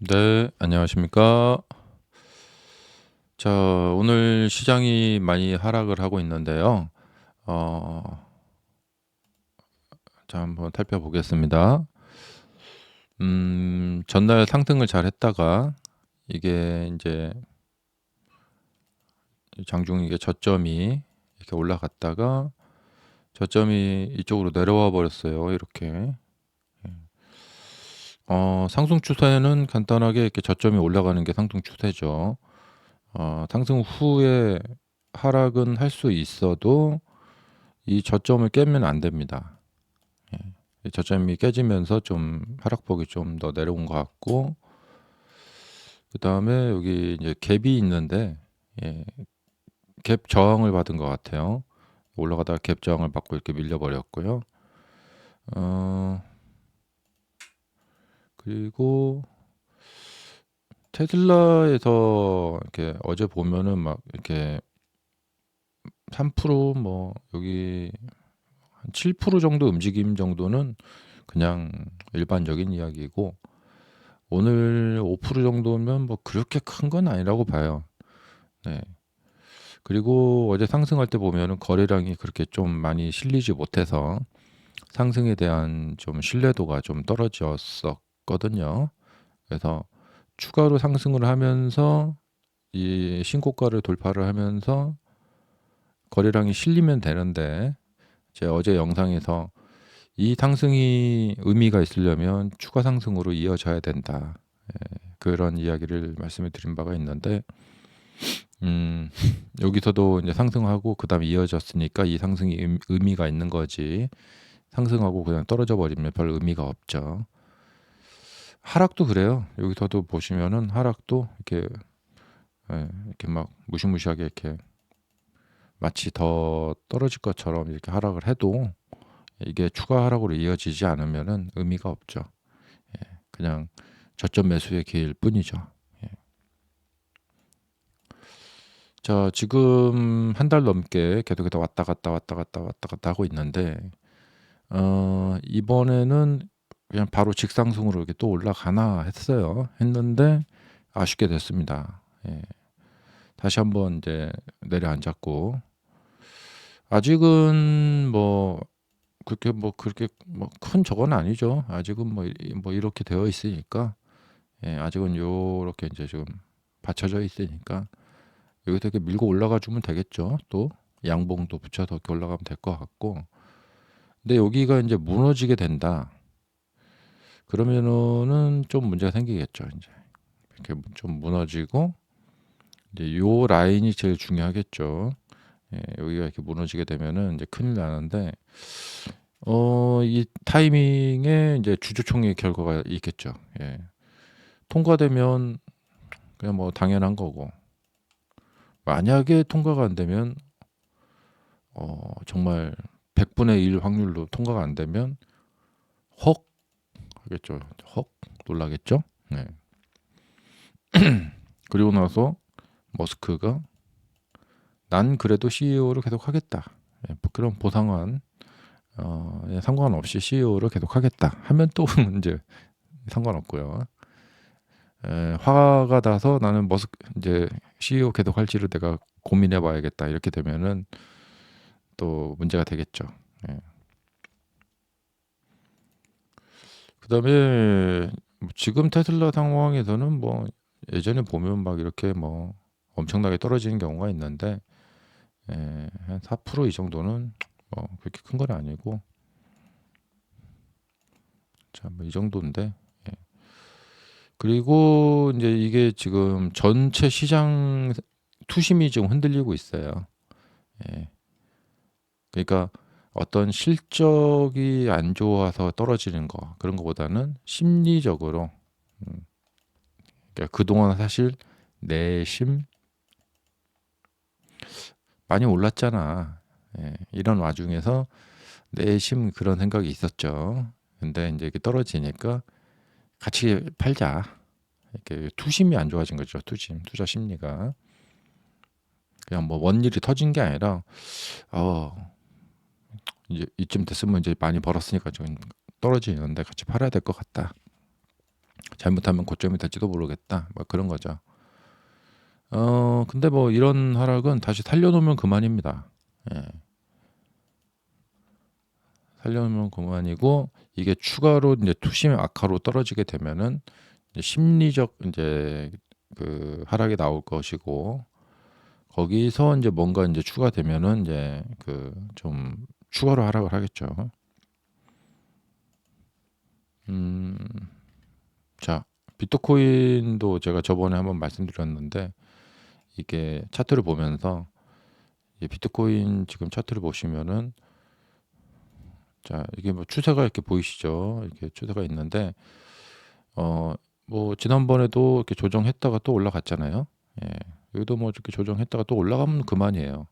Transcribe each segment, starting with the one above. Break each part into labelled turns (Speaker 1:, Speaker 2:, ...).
Speaker 1: 네, 안녕하십니까. 자, 오늘 시장이 많이 하락을 하고 있는데요. 어, 자, 한번 살펴보겠습니다. 전날 상승을 잘 했다가 이게 이제 장중 이게 저점이 이렇게 올라갔다가 저점이 이쪽으로 내려와 버렸어요. 이렇게. 상승 추세는 간단하게 이렇게 저점이 올라가는 게 상승 추세죠. 상승 후에 하락은 할 수 있어도 이 저점을 깨면 안 됩니다. 이 저점이 깨지면서 좀 하락폭이 좀 더 내려온 것 같고, 그 다음에 여기 이제 갭이 있는데, 예, 갭 저항을 받은 것 같아요. 올라가다가 갭 저항을 받고 이렇게 밀려버렸고요. 어, 그리고 테슬라에서 이렇게 어제 보면은 막 이렇게 3%뭐 여기 한 7% 정도 움직임 정도는 그냥 일반적인 이야기고, 오늘 5% 정도면 뭐 그렇게 큰 건 아니라고 봐요. 네. 그리고 어제 상승할 때 보면은 거래량이 그렇게 좀 많이 실리지 못해서 상승에 대한 좀 신뢰도가 좀 떨어졌었거든요. 그래서 추가로 상승을 하면서 이 신고가를 돌파를 하면서 거래량이 실리면 되는데, 제 어제 영상에서 이 상승이 의미가 있으려면 추가 상승으로 이어져야 된다. 그런 이야기를 말씀을 드린 바가 있는데, 음, 여기서도 이제 상승하고 그다음에 이어졌으니까 이 상승이 의미가 있는 거지. 상승하고 그냥 떨어져 버리면 별 의미가 없죠. 하락도 그래요. 여기서도 보시면은 하락도 이렇게 이렇게 막 무시무시하게 이렇게 마치 더 떨어질 것처럼 이렇게 하락을 해도 이게 추가 하락으로 이어지지 않으면은 의미가 없죠. 그냥 저점 매수의 기회일 뿐이죠. 예. 자, 지금 한 달 넘게 계속해서 왔다 갔다 왔다 갔다 왔다 갔다 하고 있는데, 이번에는 그냥 바로 직상승으로 이렇게 또 올라가나 했어요. 했는데 아쉽게 됐습니다. 예. 다시 한번 이제 내려앉았고, 아직은 뭐 큰 저건 아니죠. 아직은 뭐 이렇게 되어 있으니까, 예, 아직은 요렇게 이제 지금 받쳐져 있으니까 여기서 이렇게 밀고 올라가 주면 되겠죠. 또 양봉도 붙여서 이렇게 올라가면 될 것 같고, 근데 여기가 이제 무너지게 된다. 그러면은 좀 문제가 생기겠죠. 이제 이렇게 좀 무너지고, 이제 요 라인이 제일 중요하겠죠. 예, 여기가 이렇게 무너지게 되면은 이제 큰일 나는데, 이 타이밍에 이제 주주총회 결과가 있겠죠. 예. 통과되면 그냥 뭐 당연한 거고, 만약에 통과가 안 되면 정말 100분의 1 확률로 통과가 안 되면 헉 하겠죠. 헉 놀라겠죠. 네. 그리고 나서 머스크가 난 그래도 CEO를 계속 하겠다. 예, 뭐 그런 보상안 예, 상관없이 CEO를 계속 하겠다 하면 또 이제 상관없고요. 화가 나서 나는 머스크 이제 CEO 계속 할지를 내가 고민해 봐야겠다 이렇게 되면은 또 문제가 되겠죠. 예. 그다음에 지금 테슬라 상황에서는 뭐 예전에 보면 막 이렇게 뭐 엄청나게 떨어지는 경우가 있는데, 한 4%이 정도는 뭐 그렇게 큰 건 아니고, 자, 뭐 이 정도인데, 예. 그리고 이제 이게 지금 전체 시장 투심이 지금 흔들리고 있어요. 예. 그러니까 어떤 실적이 안 좋아서 떨어지는 거 그런 거보다는 심리적으로, 음, 그러니까 그동안 사실 내심 많이 올랐잖아. 예, 이런 와중에서 내심 그런 생각이 있었죠. 근데 이제 이게 떨어지니까 같이 팔자. 이렇게 투심이 안 좋아진 거죠. 투자 심리가. 그냥 뭐 원일이 터진 게 아니라, 어, 이제 이쯤 됐으면 이제 많이 벌었으니까 좀 떨어지는데 같이 팔아야 될 것 같다. 잘못하면 고점이 될지도 모르겠다. 뭐 그런 거죠. 근데 뭐 이런 하락은 다시 살려놓으면 그만입니다. 예. 살려놓으면 그만이고, 이게 추가로 이제 투심 악화로 떨어지게 되면은 이제 심리적 이제 그 하락이 나올 것이고, 거기서 이제 뭔가 이제 추가되면은 이제 그 좀 추가로 하락을 하겠죠. 음, 자, 비트코인도 제가 저번에 한번 말씀드렸는데, 이게 차트를 보면서 이 비트코인 지금 차트를 보시면은, 자, 이게 뭐 추세가 이렇게 보이시죠? 이렇게 추세가 있는데, 어, 뭐 지난번에도 이렇게 조정했다가 또 올라갔잖아요. 예. 여기도 뭐 이렇게 조정했다가 또 올라가면 그만이에요.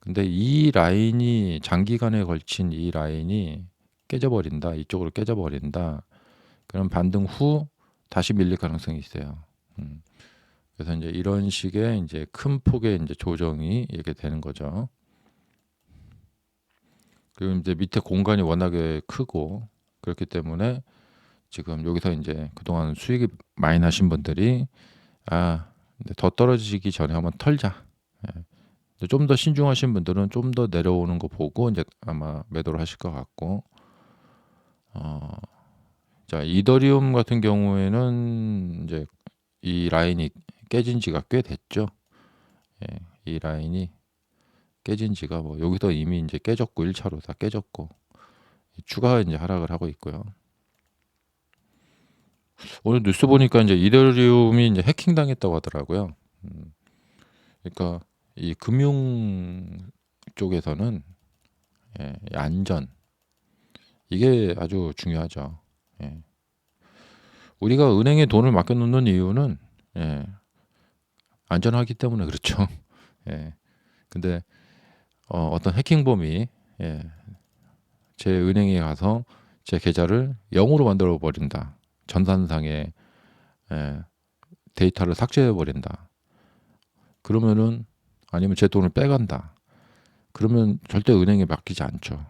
Speaker 1: 근데 이 라인이 장기간에 걸친 이 라인이 깨져버린다. 이쪽으로 깨져버린다. 그럼 반등 후 다시 밀릴 가능성이 있어요. 음. 그래서 이제 이런 식의 이제 큰 폭의 이제 조정이 이렇게 되는 거죠. 그리고 이제 밑에 공간이 워낙에 크고 그렇기 때문에 지금 여기서 이제 그동안 수익이 많이 나신 분들이 이제 더 떨어지기 전에 한번 털자. 좀 더 신중하신 분들은 좀 더 내려오는 거 보고 이제 아마 매도를 하실 것 같고, 어, 자, 이더리움 같은 경우에는 이제 이 라인이 깨진 지가 꽤 됐죠. 예, 이 라인이 깨진 지가 뭐 여기서 이미 이제 깨졌고 1차로 다 깨졌고 추가 이제 하락을 하고 있고요. 오늘 뉴스 보니까 이제 이더리움이 이제 해킹당했다고 하더라고요. 그러니까 이 금융 쪽에서는 이 안전 이게 아주 중요하죠. 예. 우리가 은행에 돈을 맡겨놓는 이유는 예, 안전하기 때문에 그렇죠. 예. 근데 어떤 해킹범이 예, 제 은행에 가서 제 계좌를 0으로 만들어 버린다. 전산상의 예, 데이터를 삭제해 버린다. 그러면은 아니면 제 돈을 빼간다. 그러면 절대 은행에 맡기지 않죠.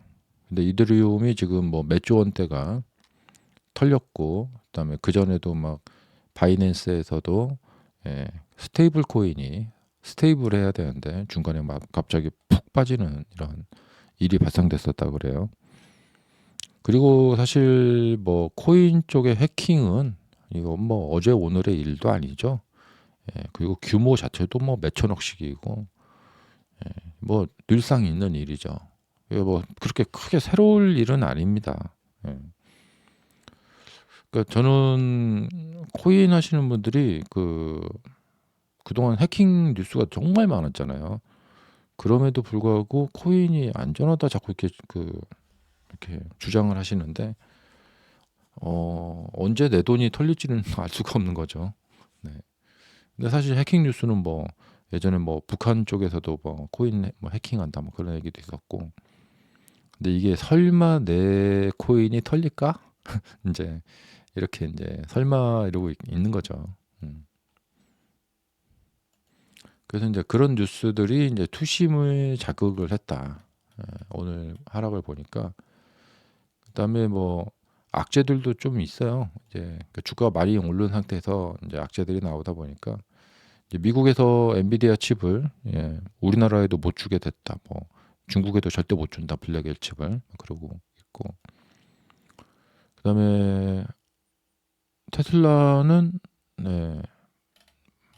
Speaker 1: 근데 이더리움이 지금 뭐 몇 조 원대가 털렸고, 그다음에 그 전에도 막 바이낸스에서도 스테이블 코인이 스테이블해야 되는데 중간에 막 갑자기 푹 빠지는 이런 일이 발생됐었다 그래요. 그리고 사실 뭐 코인 쪽의 해킹은 이거 뭐 어제 오늘의 일도 아니죠. 그리고 규모 자체도 뭐 몇천억씩이고 뭐 늘상 있는 일이죠. 이게 뭐 그렇게 크게 새로울 일은 아닙니다. 예. 그러니까 저는 코인 하시는 분들이 그동안 해킹 뉴스가 정말 많았잖아요. 그럼에도 불구하고 코인이 안전하다 자꾸 이렇게 주장을 하시는데 언제 내 돈이 털릴지는 알 수가 없는 거죠. 네. 근데 사실 해킹 뉴스는 뭐 예전에 뭐 북한 쪽에서도 뭐 코인 뭐 해킹한다 뭐 그런 얘기도 있었고, 근데 이게 설마 내 코인이 털릴까? 이제 이렇게 이제 설마 이러고 있는 거죠. 음. 그래서 이제 그런 뉴스들이 이제 투심을 자극을 했다. 오늘 하락을 보니까 그다음에 뭐 악재들도 좀 있어요. 이제 그 주가가 많이 오른 상태에서 이제 악재들이 나오다 보니까 이제 미국에서 엔비디아 칩을 우리나라에도 못 주게 됐다. 뭐 중국에도 절대 못 준다. 블랙엘 칩을 그러고 있고, 그다음에 테슬라는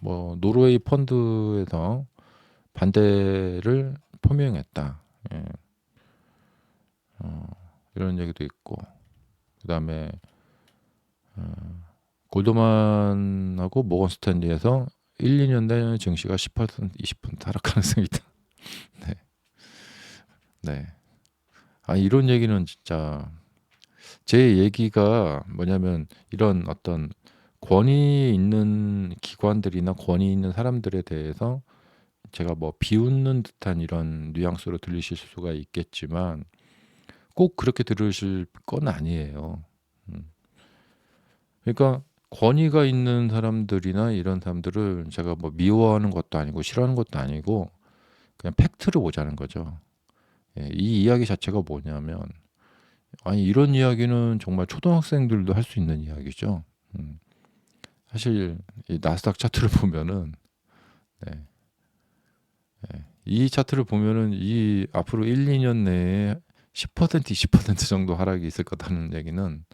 Speaker 1: 뭐 노르웨이 펀드에서 반대를 표명했다. 예. 어, 이런 얘기도 있고, 그다음에 골드만하고 모건 스탠리에서 1, 2년 내에 증시가 10% 20% 하락 가능성이 있다. 네. 네. 이런 얘기는 진짜 제 얘기가 뭐냐면 이런 어떤 권위 있는 기관들이나 권위 있는 사람들에 대해서 제가 뭐 비웃는 듯한 이런 뉘앙스로 들리실 수가 있겠지만 꼭 그렇게 들으실 건 아니에요. 음. 그러니까 권위가 있는 사람들이나 이런 사람들을 제가 뭐 미워하는 것도 아니고 싫어하는 것도 아니고 그냥 팩트를 보자는 거죠. 이 이야기 자체가 뭐냐면 이런 이야기는 정말 초등학생들도 할 수 있는 이야기죠. 음. 사실 이 나스닥 차트를 보면은 네. 이 차트를 보면은 이 앞으로 1-2년 내에 10% 20% 정도 하락이 있을 거다는 얘기는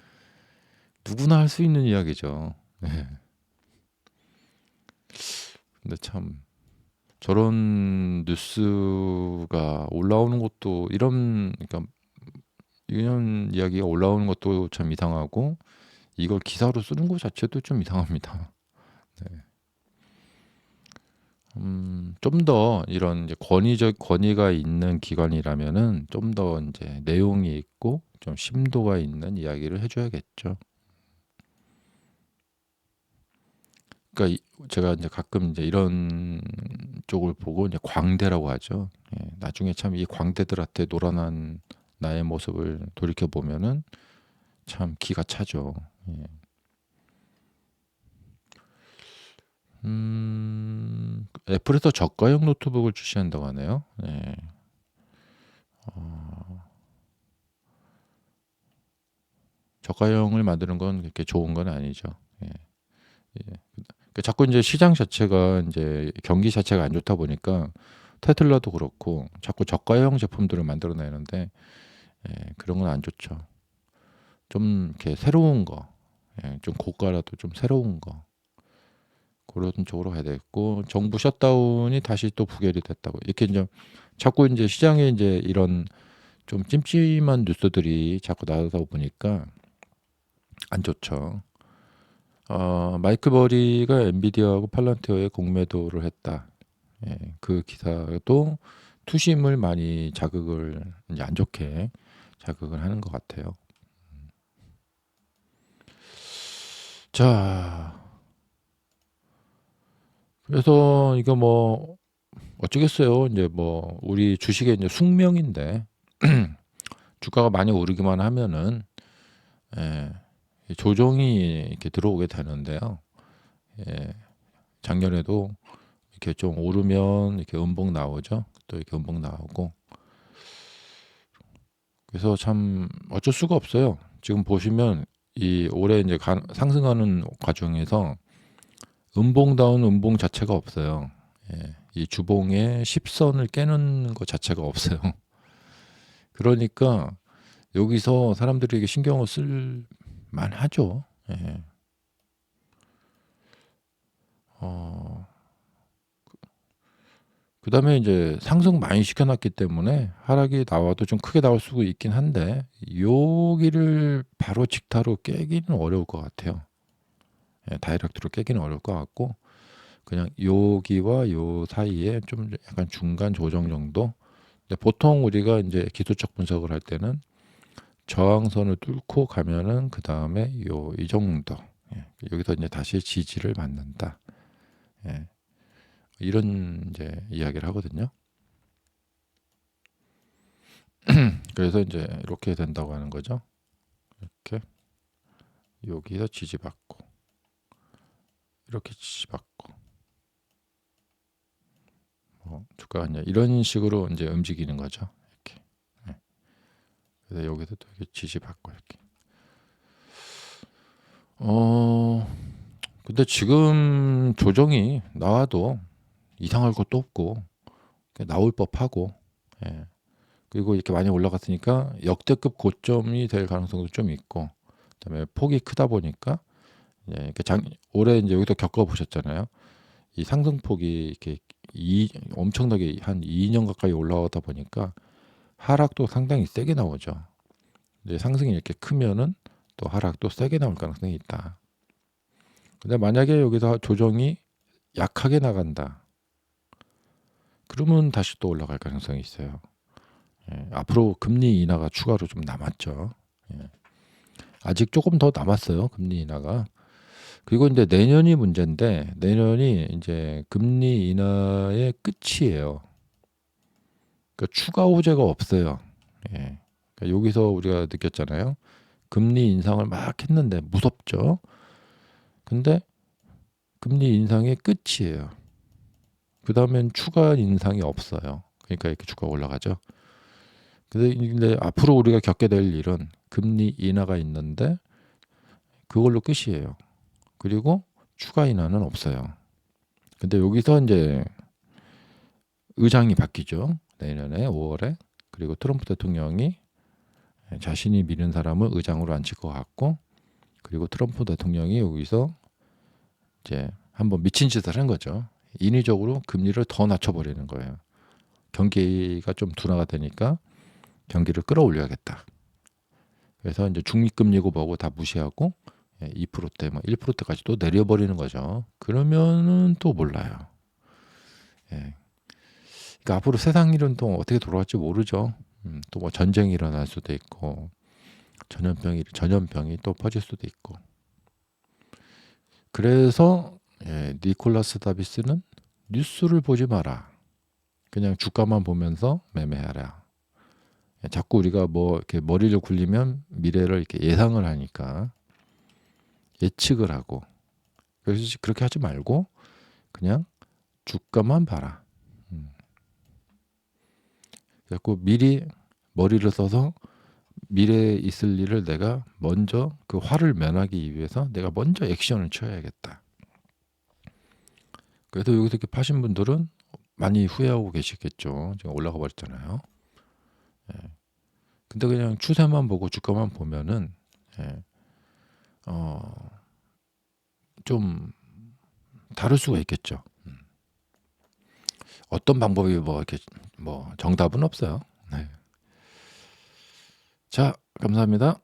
Speaker 1: 누구나 할 수 있는 이야기죠. 네. 근데 참 저런 뉴스가 올라오는 것도 그러니까 이런 이야기가 올라오는 것도 참 이상하고 이걸 기사로 쓰는 것 자체도 좀 이상합니다. 네. 좀 더 이런 이제 권위가 있는 기관이라면은 좀 더 인제 내용이 있고 좀 심도가 있는 이야기를 해 줘야겠죠. 그러니까 제가 인제 가끔 인제 이런 쪽을 보고 이제 광대라고 하죠. 예. 나중에 참 이 광대들한테 놀아난 나의 모습을 돌이켜 보면은 참 기가 차죠. 예. 애플에서 저가형 노트북을 출시한다고 하네요. 네. 어 저가형을 만드는 건 그렇게 좋은 건 아니죠. 예. 예. 자꾸 인제 시장 자체가 인제 경기 자체가 안 좋다 보니까 테슬라도 그렇고 자꾸 저가형 제품들을 만들어 내는데 그런 건 안 좋죠. 좀 이렇게 새로운 거, 좀 고가라도 좀 새로운 거 고런 쪽으로 가야 되겠고 정부 셧다운이 다시 또 부결이 됐다고 이렇게 인제 자꾸 인제 시장에 인제 이런 좀 찜찜한 뉴스들이 자꾸 나오다 보니까 안 좋죠. 마이크 버리가 엔비디아하고 팔란티어에 공매도를 했다. 그 기사도 투심을 많이 자극을 인제 안 좋게 자극을 하는 것 같아요. 자 그래서 이거 뭐 어쩌겠어요. 인제 뭐 우리 주식의 인제 숙명인데 주가가 많이 오르기만 하면은 예 이 조정이 이렇게 들어오게 되는데요. 예 작년에도 이렇게 좀 오르면 이렇게 음봉 나오죠. 또 이렇게 음봉 나오고 그래서 참 어쩔 수가 없어요. 지금 보시면 이 올해 인제 상승하는 과정에서 음봉다운 음봉 자체가 없어요. 예. 이 주봉의 10선을 깨는 것 자체가 없어요. 그러니까 여기서 사람들이 신경을 쓸 만하죠. 예. 어 그다음에 인제 상승 많이 시켜 놨기 때문에 하락이 나와도 좀 크게 나올 수도 있긴 한데 여기를 바로 직타로 깨기는 어려울 것 같아요. 다이렉트로 깨기는 어려울 것 같고 그냥 여기와 요 사이에 좀 약간 중간 조정 정도. 근데 보통 우리가 인제 기술적 분석을 할 때는 저항선을 뚫고 가면은 그다음에 이 정도. 여기서 인제 다시 지지를 받는다. 예. 이런 인제 이야기를 하거든요. 그래서 인제 이렇게 된다고 하는 거죠. 이렇게 여기서 지지받고 이렇게 지지받고 주가가 인제 이런 식으로 인제 움직이는 거죠. 이렇게. 예. 그래서 여기서 또 이렇게 지지받고 이렇게. 어 근데 지금 조정이 나와도 이상할 것도 없고 나올 법하고 예. 그리고 이렇게 많이 올라갔으니까 역대급 고점이 될 가능성도 좀 있고 그다음에 폭이 크다 보니까 그 올해 인제 여기서 겪어 보셨잖아요. 이 상승폭이 이렇게 엄청나게 한 2년 가까이 올라오다 보니까 하락도 상당히 세게 나오죠. 이제 상승이 이렇게 크면은 또 하락도 세게 나올 가능성이 있다. 근데 만약에 여기서 조정이 약하게 나간다. 그러면 다시 또 올라갈 가능성이 있어요. 앞으로 금리 인하가 추가로 좀 남았죠. 예. 아직 조금 더 남았어요, 금리 인하가. 그리고 인제 내년이 문제인데 내년이 인제 금리 인하의 끝이에요. 그러니까 추가 호재가 없어요. 예. 그러니까 여기서 우리가 느꼈잖아요. 금리 인상을 막 했는데 무섭죠. 근데 금리 인상의 끝이에요. 그다음엔 추가 인상이 없어요. 그러니까 이렇게 주가가 올라가죠. 근데 앞으로 우리가 겪게 될 일은 금리 인하가 있는데 그걸로 끝이에요. 그리고 추가 인하는 없어요. 근데 여기서 이제 의장이 바뀌죠. 내년에 5월에. 그리고 트럼프 대통령이 자신이 미는 사람을 의장으로 앉힐 것 같고, 그리고 트럼프 대통령이 여기서 이제 한번 미친 짓을 한 거죠. 인위적으로 금리를 더 낮춰버리는 거예요. 경기가 좀 둔화가 되니까 경기를 끌어올려야겠다. 그래서 이제 중립금리고 뭐고 다 무시하고 2%대, 뭐 1%대까지 또 내려버리는 거죠. 그러면은 또 몰라요. 예. 그러니까 앞으로 세상 일은 또 어떻게 돌아갈지 모르죠. 또 뭐 전쟁이 일어날 수도 있고, 전염병이 또 퍼질 수도 있고. 그래서 니콜라스 다비스는 뉴스를 보지 마라. 그냥 주가만 보면서 매매하라. 자꾸 우리가 뭐 이렇게 머리를 굴리면 미래를 이렇게 예상을 하니까 예측을 하고, 그래서 그렇게 하지 말고 그냥 주가만 봐라. 자꾸 미리 머리를 써서 미래에 있을 일을 내가 먼저 그 화를 면하기 위해서 내가 먼저 액션을 취해야겠다. 그래서 여기서 이렇게 파신 분들은 많이 후회하고 계시겠죠. 지금 올라가 버렸잖아요. 근데 그냥 추세만 보고 주가만 보면은 좀 다를 수가 있겠죠. 어떤 방법이 뭐 이렇게 뭐 정답은 없어요. 네. 자, 감사합니다.